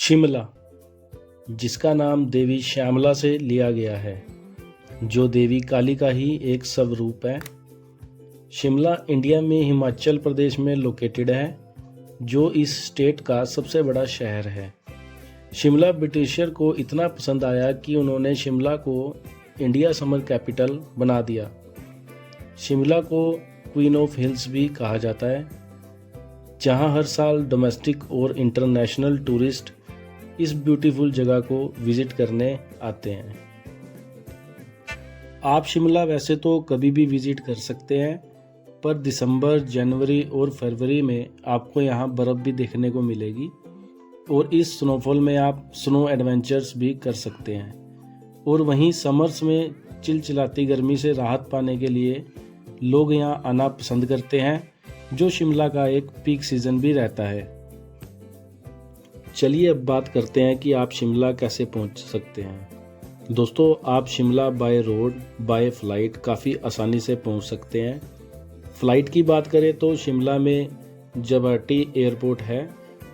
शिमला, जिसका नाम देवी श्यामला से लिया गया है, जो देवी काली का ही एक स्वरूप है। शिमला इंडिया में हिमाचल प्रदेश में लोकेटेड है, जो इस स्टेट का सबसे बड़ा शहर है। शिमला ब्रिटिशर को इतना पसंद आया कि उन्होंने शिमला को इंडिया समर कैपिटल बना दिया। शिमला को क्वीन ऑफ हिल्स भी कहा जाता है, जहां हर साल डोमेस्टिक और इंटरनेशनल टूरिस्ट इस ब्यूटीफुल जगह को विजिट करने आते हैं। आप शिमला वैसे तो कभी भी विजिट कर सकते हैं, पर दिसंबर, जनवरी और फरवरी में आपको यहाँ बर्फ़ भी देखने को मिलेगी और इस स्नोफॉल में आप स्नो एडवेंचर्स भी कर सकते हैं। और वहीं समर्स में चिलचिलाती गर्मी से राहत पाने के लिए लोग यहाँ आना पसंद करते हैं, जो शिमला का एक पीक सीज़न भी रहता है। चलिए अब बात करते हैं कि आप शिमला कैसे पहुंच सकते हैं। दोस्तों, आप Shimla by road, by flight काफ़ी आसानी से पहुंच सकते हैं। फ़्लाइट की बात करें तो शिमला में जवाटी एयरपोर्ट है,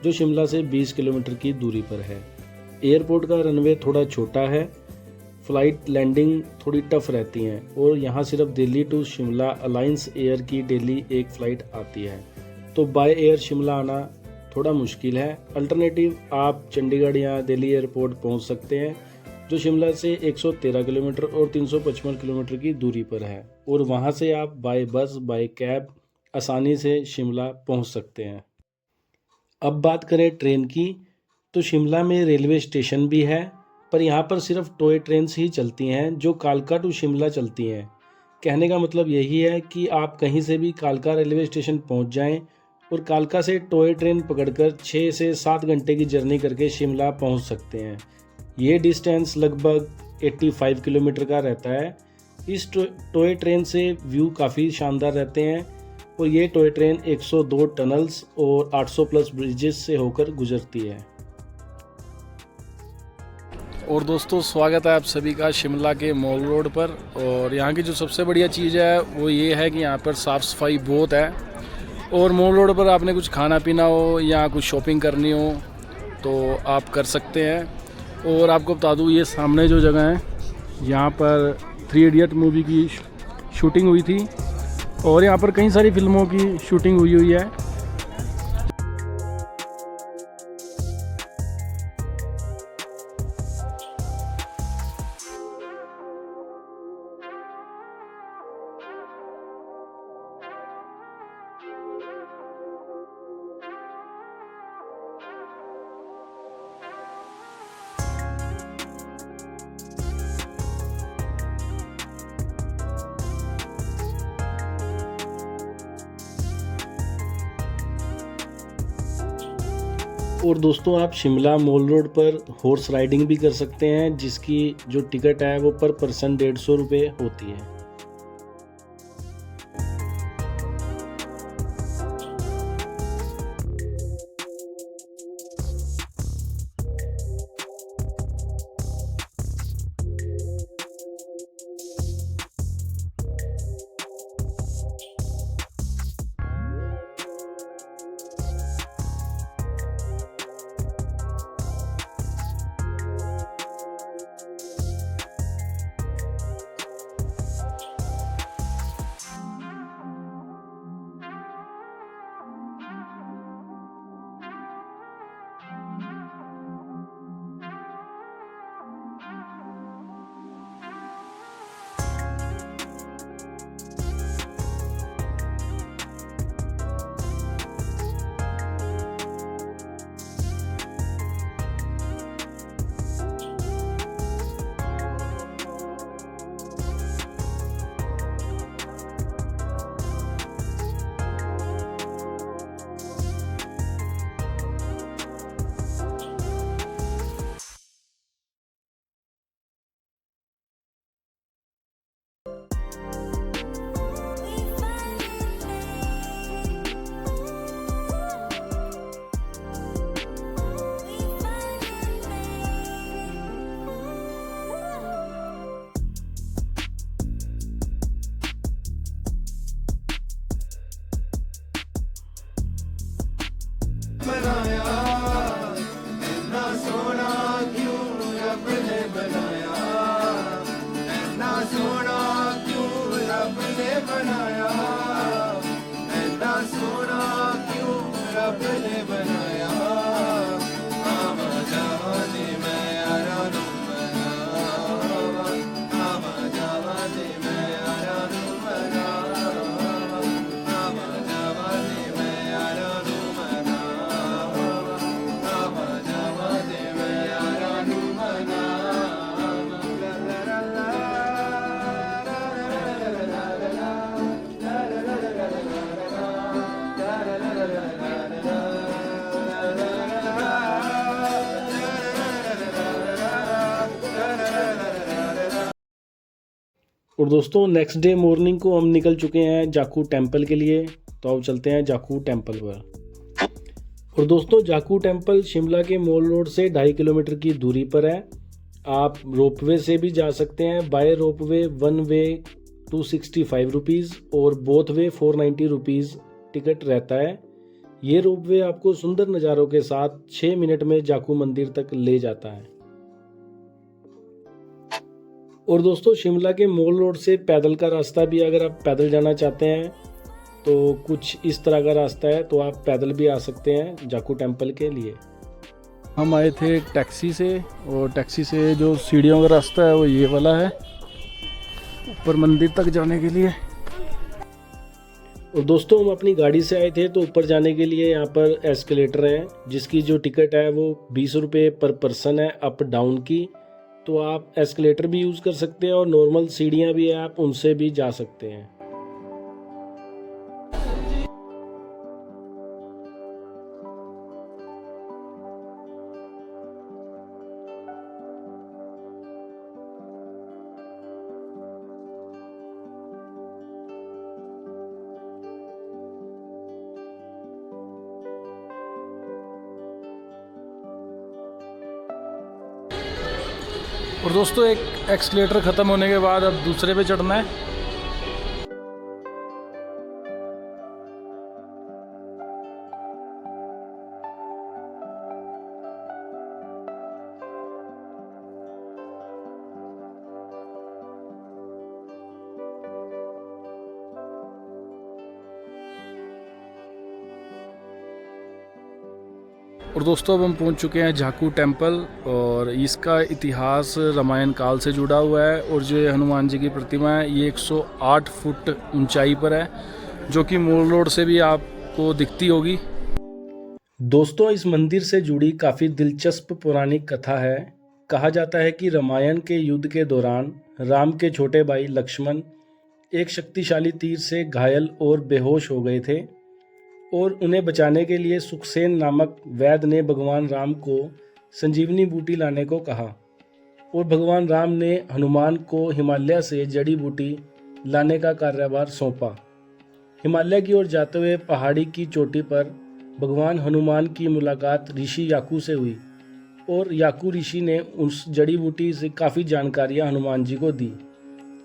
जो शिमला से 20 किलोमीटर की दूरी पर है। एयरपोर्ट का रनवे थोड़ा छोटा है, फ़्लाइट लैंडिंग थोड़ी टफ रहती हैं और यहाँ सिर्फ Delhi to Shimla Alliance Air की डेली एक फ़्लाइट आती है, तो बाय एयर शिमला आना थोड़ा मुश्किल है। अल्टरनेटिव आप चंडीगढ़ या दिल्ली एयरपोर्ट पहुँच सकते हैं, जो शिमला से 113 किलोमीटर और 355 किलोमीटर की दूरी पर है, और वहाँ से आप बाय बस, बाय कैब आसानी से शिमला पहुँच सकते हैं। अब बात करें ट्रेन की, तो शिमला में रेलवे स्टेशन भी है, पर यहाँ पर सिर्फ टॉय ट्रेन्स ही चलती हैं, जो कालका टू शिमला चलती हैं। कहने का मतलब यही है कि आप कहीं से भी कालका रेलवे स्टेशन पहुँच जाएं और कालका से टॉय ट्रेन पकड़कर 6 से 7 घंटे की जर्नी करके शिमला पहुँच सकते हैं। ये डिस्टेंस लगभग 85 किलोमीटर का रहता है। इस टॉय ट्रेन से व्यू काफ़ी शानदार रहते हैं और ये टॉय ट्रेन 102 टनल्स और 800 प्लस ब्रिजेस से होकर गुजरती है। और दोस्तों, स्वागत है आप सभी का शिमला के मॉल रोड पर। और यहाँ की जो सबसे बढ़िया चीज़ है वो ये है कि यहाँ पर साफ़ सफाई बहुत है, और मॉल रोड पर आपने कुछ खाना पीना हो या कुछ शॉपिंग करनी हो तो आप कर सकते हैं। और आपको बता दूँ, ये सामने जो जगह है, यहाँ पर 3 इडियट मूवी की शूटिंग हुई थी और यहाँ पर कई सारी फिल्मों की शूटिंग हुई है। और दोस्तों, आप शिमला मॉल रोड पर हॉर्स राइडिंग भी कर सकते हैं, जिसकी जो टिकट है वो पर पर्सन 150 रुपये होती है। बनाया, इतना सोना क्यों रब ने बनाया, ऐना सोना क्यों रब ने बनाया। आवा जावा दे मैं यारा नू मनावा, आवा जावा दे मैं यारा नू मनावा, आवा जावा दे मैं यारा नू मनावा, आवा जावा दे मैं यारा नू मनावा। ला ला ला और दोस्तों नेक्स्ट डे मॉर्निंग को हम निकल चुके हैं जाकू टेम्पल के लिए। तो अब चलते हैं जाकू टेम्पल पर। और दोस्तों जाकू टेम्पल शिमला के मॉल रोड से 2.5 किलोमीटर की दूरी पर है। आप रोपवे से भी जा सकते हैं। बाय रोपवे 1 वे 265 रुपीज़ और बोथ वे 490 रुपीज़ टिकट रहता है। ये रोपवे आपको सुंदर नज़ारों के साथ 6 मिनट में जाकू मंदिर तक ले जाता है। और दोस्तों शिमला के मॉल रोड से पैदल का रास्ता भी, अगर आप पैदल जाना चाहते हैं तो कुछ इस तरह का रास्ता है, तो आप पैदल भी आ सकते हैं जाकू टेम्पल के लिए। हम आए थे टैक्सी से, और टैक्सी से जो सीढ़ियों का रास्ता है वो ये वाला है ऊपर मंदिर तक जाने के लिए। और दोस्तों हम अपनी गाड़ी से आए थे, तो ऊपर जाने के लिए यहाँ पर एस्केलेटर है जिसकी जो टिकट है वो 20 रुपये पर पर्सन है अप डाउन की। तो आप एस्केलेटर भी यूज़ कर सकते हैं और नॉर्मल सीढ़ियाँ भी है, आप उनसे भी जा सकते हैं। और दोस्तों एक एक्सलेटर ख़त्म होने के बाद अब दूसरे पे चढ़ना है। और दोस्तों अब हम पहुंच चुके हैं जाकू टेम्पल, और इसका इतिहास रामायण काल से जुड़ा हुआ है। और जो ये हनुमान जी की प्रतिमा है ये 108 फुट ऊंचाई पर है, जो कि मॉल रोड से भी आपको दिखती होगी। दोस्तों इस मंदिर से जुड़ी काफ़ी दिलचस्प पौराणिक कथा है। कहा जाता है कि रामायण के युद्ध के दौरान राम के छोटे भाई लक्ष्मण एक शक्तिशाली तीर से घायल और बेहोश हो गए थे, और उन्हें बचाने के लिए सुखसेन नामक वैद्य ने भगवान राम को संजीवनी बूटी लाने को कहा, और भगवान राम ने हनुमान को हिमालय से जड़ी बूटी लाने का कार्यभार सौंपा। हिमालय की ओर जाते हुए पहाड़ी की चोटी पर भगवान हनुमान की मुलाकात ऋषि याकू से हुई, और याकू ऋषि ने उस जड़ी बूटी से काफ़ी जानकारियां हनुमान जी को दी,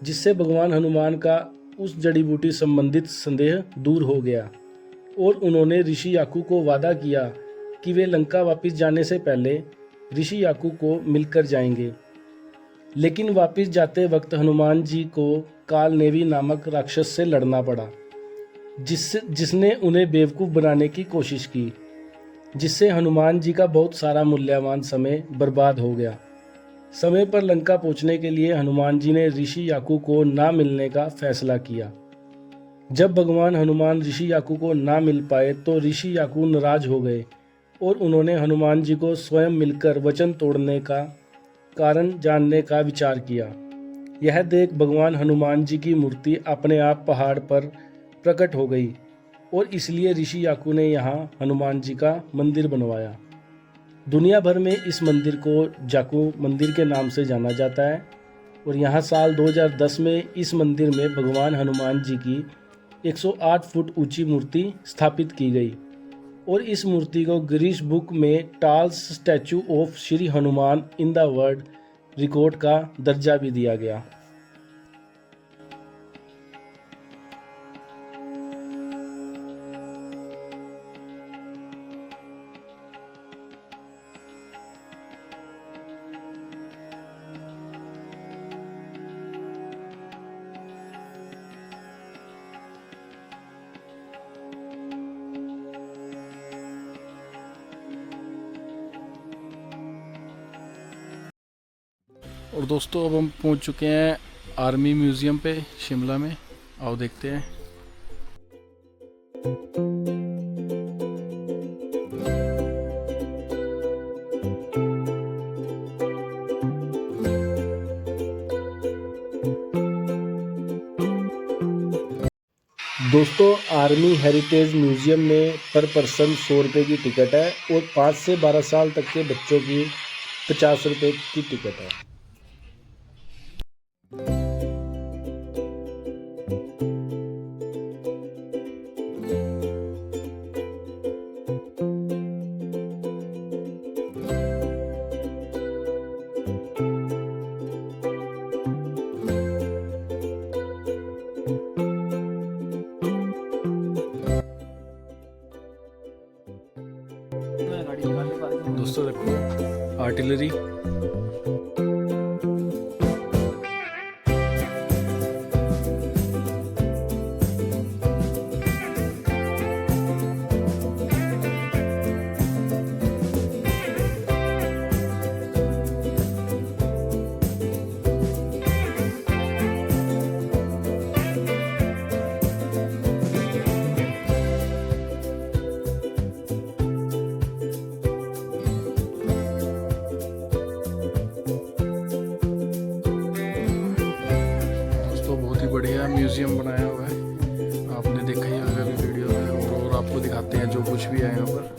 जिससे भगवान हनुमान का उस जड़ी बूटी संबंधित संदेह दूर हो गया। और उन्होंने ऋषि याकू को वादा किया कि वे लंका वापस जाने से पहले ऋषि याकू को मिलकर जाएंगे। लेकिन वापस जाते वक्त हनुमान जी को कालनेवी नामक राक्षस से लड़ना पड़ा, जिसने उन्हें बेवकूफ़ बनाने की कोशिश की, जिससे हनुमान जी का बहुत सारा मूल्यवान समय बर्बाद हो गया। समय पर लंका पहुंचने के लिए हनुमान जी ने ऋषि याकू को ना मिलने का फैसला किया। जब भगवान हनुमान ऋषि याकू को ना मिल पाए तो ऋषि याकू नाराज हो गए, और उन्होंने हनुमान जी को स्वयं मिलकर वचन तोड़ने का कारण जानने का विचार किया। यह देख भगवान हनुमान जी की मूर्ति अपने आप पहाड़ पर प्रकट हो गई, और इसलिए ऋषि याकू ने यहाँ हनुमान जी का मंदिर बनवाया। दुनिया भर में इस मंदिर को जाकू मंदिर के नाम से जाना जाता है। और यहाँ साल 2010 में इस मंदिर में भगवान हनुमान जी की 108 फुट ऊंची मूर्ति स्थापित की गई, और इस मूर्ति को गिनीज बुक में tallest statue of Shri Hanuman in the world record का दर्जा भी दिया गया। और दोस्तों अब हम पहुंच चुके हैं आर्मी म्यूज़ियम पे शिमला में। आओ देखते हैं। दोस्तों आर्मी हेरिटेज म्यूजियम में पर पर्सन 100 रुपये की टिकट है और 5 से 12 साल तक के बच्चों की 50 रुपये की टिकट है। दोस्तों देखो आर्टिलरी। बढ़िया म्यूजियम बनाया हुआ है, आपने देखा ही होगा अभी वीडियो में। और आपको दिखाते हैं जो कुछ भी है यहाँ पर।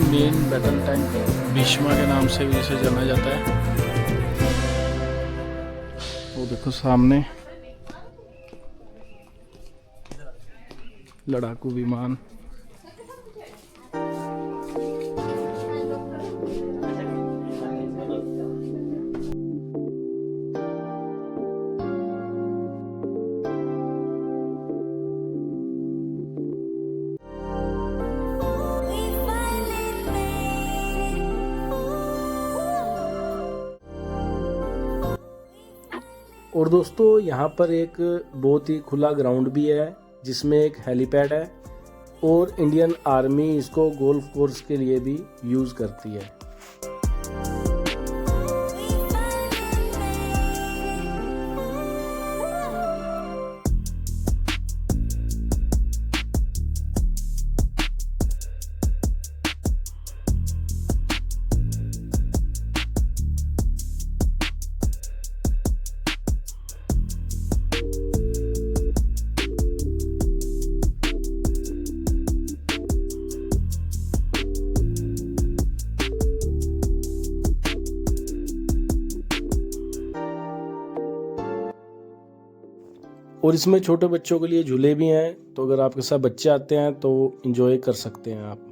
मेन बैटल टैंक भीष्मा के नाम से भी इसे जाना जाता है। वो देखो सामने लड़ाकू विमान। और दोस्तों यहाँ पर एक बहुत ही खुला ग्राउंड भी है जिसमें एक हेलीपैड है और इंडियन आर्मी इसको गोल्फ कोर्स के लिए भी यूज़ करती है। और इसमें छोटे बच्चों के लिए झूले भी हैं, तो अगर आपके साथ बच्चे आते हैं तो एंजॉय कर सकते हैं आप।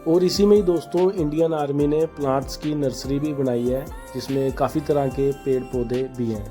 और इसी में ही दोस्तों इंडियन आर्मी ने प्लांट्स की नर्सरी भी बनाई है जिसमें काफ़ी तरह के पेड़ पौधे भी हैं।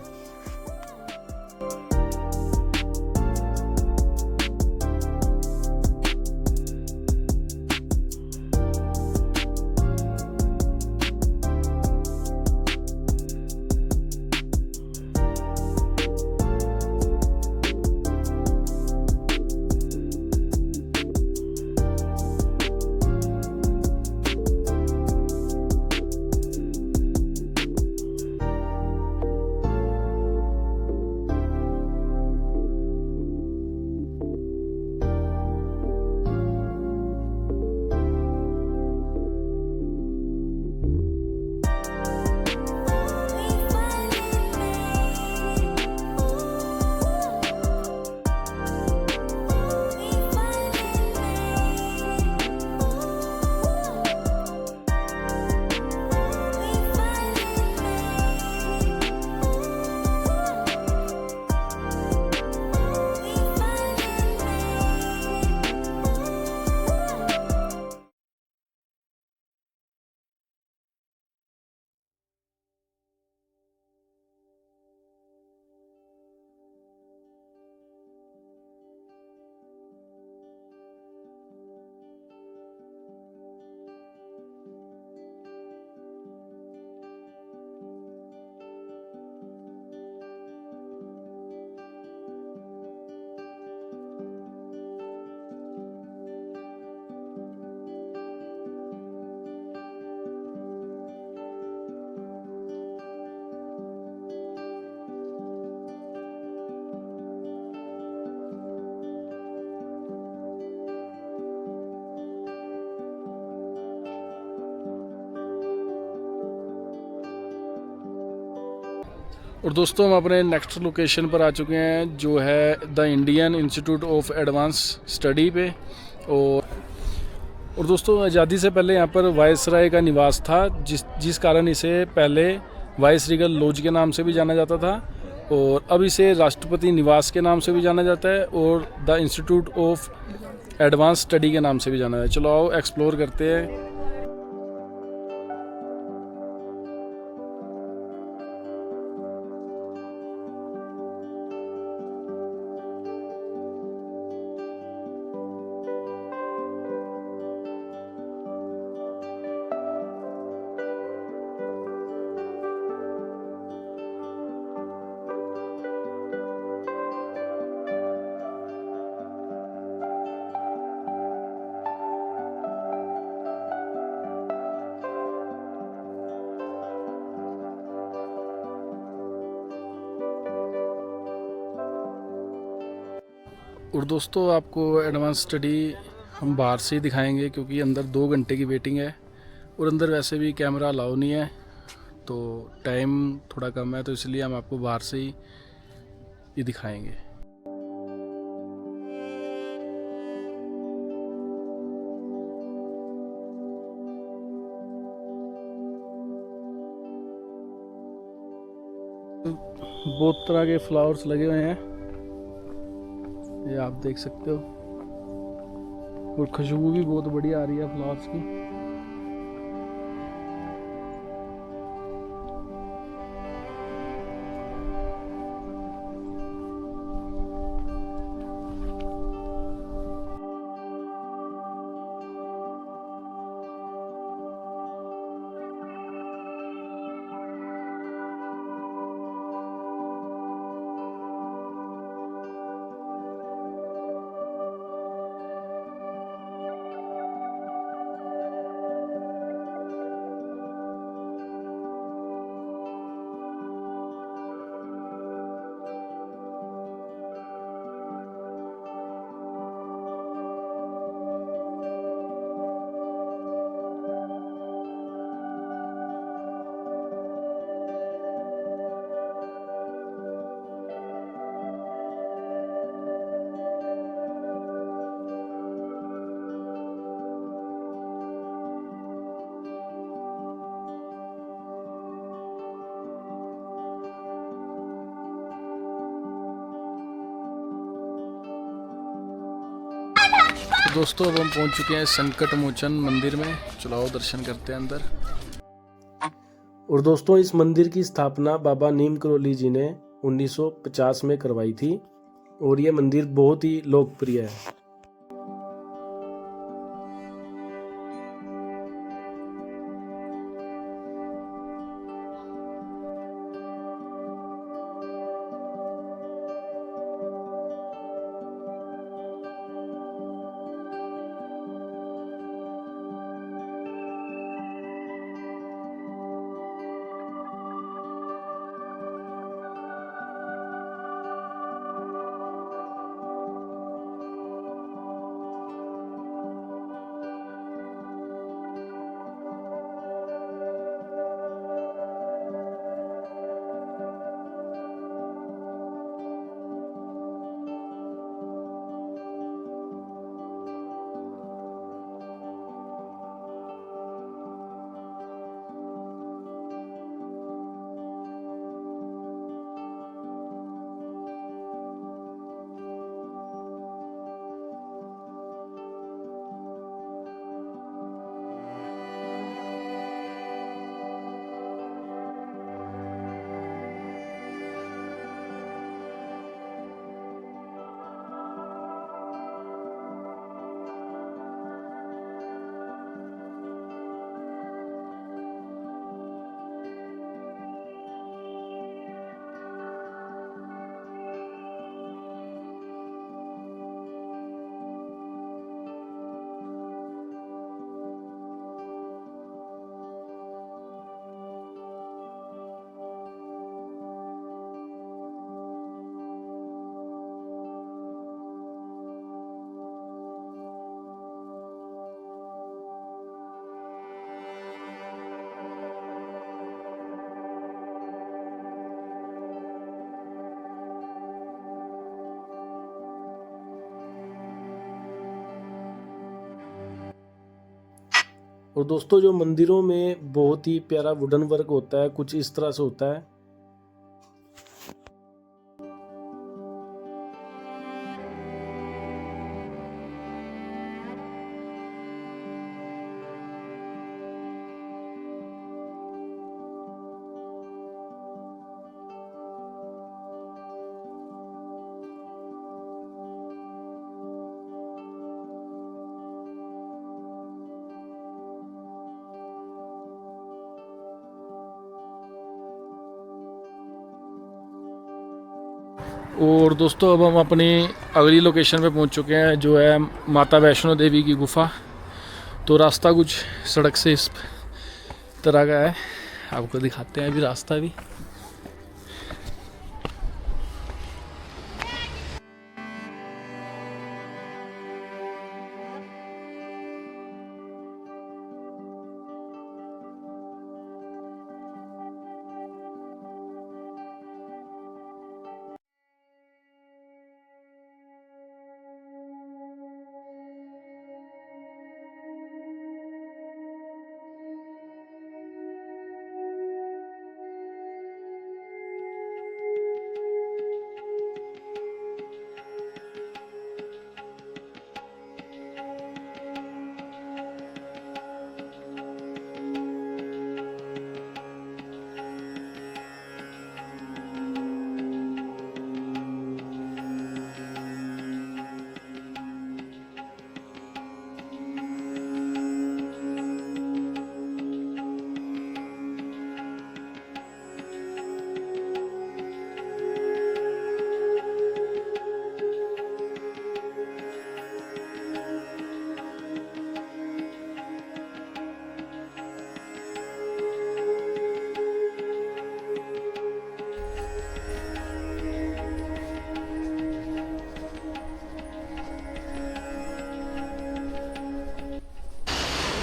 और दोस्तों हम अपने नेक्स्ट लोकेशन पर आ चुके हैं, जो है the Indian institute of advance study पे। और दोस्तों आज़ादी से पहले यहाँ पर वायसराय का निवास था, जिस कारण इसे पहले वाइस रीगल लॉज के नाम से भी जाना जाता था, और अब इसे राष्ट्रपति निवास के नाम से भी जाना जाता है, और the institute of advance study के नाम से भी जाना जाता है। चलो आओ एक्सप्लोर करते हैं। और दोस्तों आपको एडवांस स्टडी हम बाहर से ही दिखाएंगे, क्योंकि अंदर 2 घंटे की वेटिंग है, और अंदर वैसे भी कैमरा अलाउ नहीं है, तो टाइम थोड़ा कम है, तो इसलिए हम आपको बाहर से ही ये दिखाएंगे। बहुत तरह के फ्लावर्स लगे हुए हैं, ये आप देख सकते हो, और खुशबू भी बहुत बढ़िया आ रही है फ्लावर्स की। तो दोस्तों अब हम पहुंच चुके हैं संकट मोचन मंदिर में। चलो आओ दर्शन करते हैं अंदर। और दोस्तों इस मंदिर की स्थापना बाबा नीम करोली जी ने 1950 में करवाई थी, और ये मंदिर बहुत ही लोकप्रिय है। और दोस्तों जो मंदिरों में बहुत ही प्यारा वुडन वर्क होता है, कुछ इस तरह से होता है। और दोस्तों अब हम अपनी अगली लोकेशन पे पहुंच चुके हैं, जो है माता वैष्णो देवी की गुफा। तो रास्ता कुछ सड़क से इस तरह का है, आपको दिखाते हैं अभी रास्ता भी।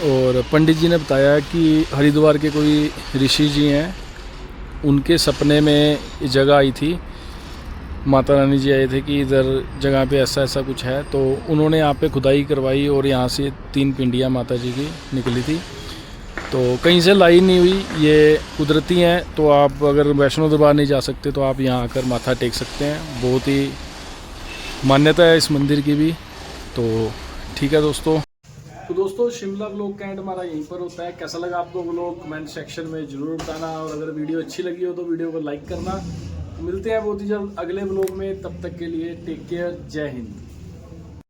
और पंडित जी ने बताया कि हरिद्वार के कोई ऋषि जी हैं, उनके सपने में ये जगह आई थी। माता रानी जी आए थे कि इधर जगह पे ऐसा ऐसा कुछ है, तो उन्होंने यहाँ पे खुदाई करवाई और यहाँ से 3 पिंडियाँ माता जी की निकली थी। तो कहीं से लाई नहीं हुई, ये कुदरती हैं। तो आप अगर वैष्णो दरबार नहीं जा सकते तो आप यहाँ आकर माथा टेक सकते हैं। बहुत ही मान्यता है इस मंदिर की भी। तो ठीक है दोस्तों। तो दोस्तों शिमला व्लॉग का एंड हमारा यहीं पर होता है। कैसा लगा आपको व्लॉग कमेंट सेक्शन में जरूर बताना, और अगर वीडियो अच्छी लगी हो तो वीडियो को लाइक करना। मिलते हैं बहुत ही जल्द अगले व्लॉग में, तब तक के लिए टेक केयर, जय हिंद।